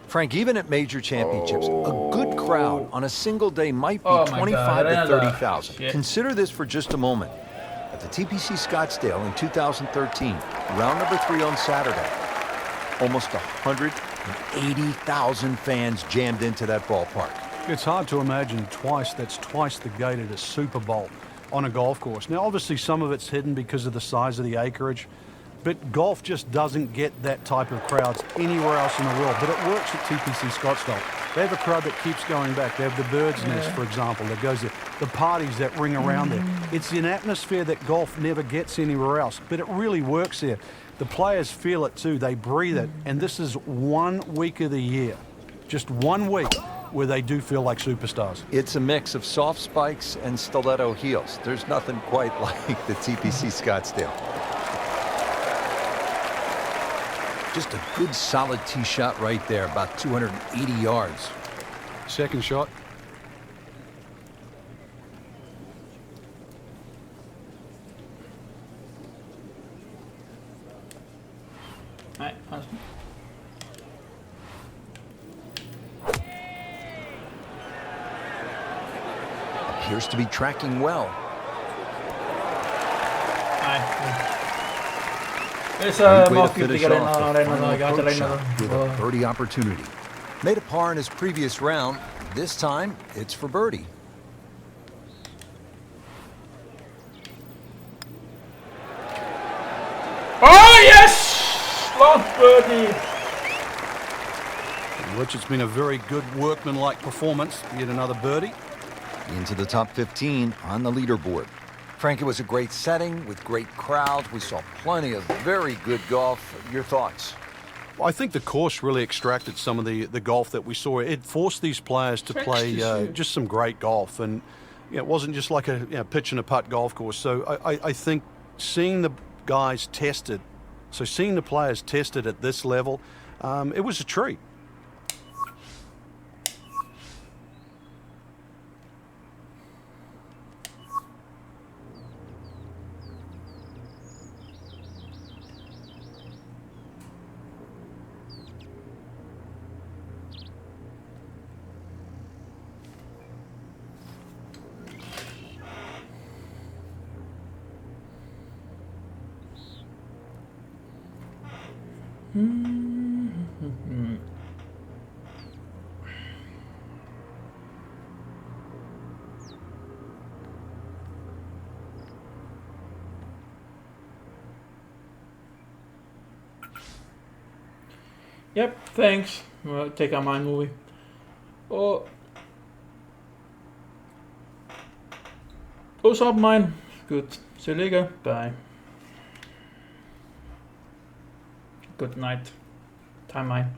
Speaker 4: Frank, even at major championships, a good crowd on a single day might be 25 to 30,000. Consider this for just a moment. At the TPC Scottsdale in 2013, round number 3 on Saturday, almost 180,000 fans jammed into that ballpark.
Speaker 3: It's hard to imagine that's twice the gate at a Super Bowl on a golf course. Now, obviously, some of it's hidden because of the size of the acreage, but golf just doesn't get that type of crowds anywhere else in the world. But it works at TPC Scottsdale. They have a crowd that keeps going back. They have the Bird's Nest, for example, that goes there. The parties that ring around there. It's an atmosphere that golf never gets anywhere else, but it really works there. The players feel it too. They breathe it. And this is 1 week of the year, just 1 week, where they do feel like superstars.
Speaker 4: It's a mix of soft spikes and stiletto heels. There's nothing quite like the TPC Scottsdale. Just a good solid tee shot right there, about 280 yards.
Speaker 3: Second shot.
Speaker 4: Appears to be tracking well.
Speaker 1: It's
Speaker 4: Great way
Speaker 1: more
Speaker 4: to
Speaker 1: 50
Speaker 4: finish
Speaker 1: que
Speaker 4: off the final
Speaker 1: I got
Speaker 4: approach shot with a birdie opportunity. Made a par in his previous round. This time, it's for birdie.
Speaker 1: Oh, yes! Last birdie.
Speaker 3: Which it's been a very good workmanlike performance. Yet another birdie.
Speaker 4: Into the top 15 on the leaderboard. Frank, it was a great setting with great crowds. We saw plenty of very good golf. Your thoughts?
Speaker 3: Well, I think the course really extracted some of the golf that we saw. It forced these players to play just some great golf. And it wasn't just like a pitch and a putt golf course. So I think seeing the guys tested, seeing the players tested at this level, it was a treat.
Speaker 1: Yep, thanks. Take out my movie. Oh. What's up, mine? Good. See you later. Bye. Good night. Time mine.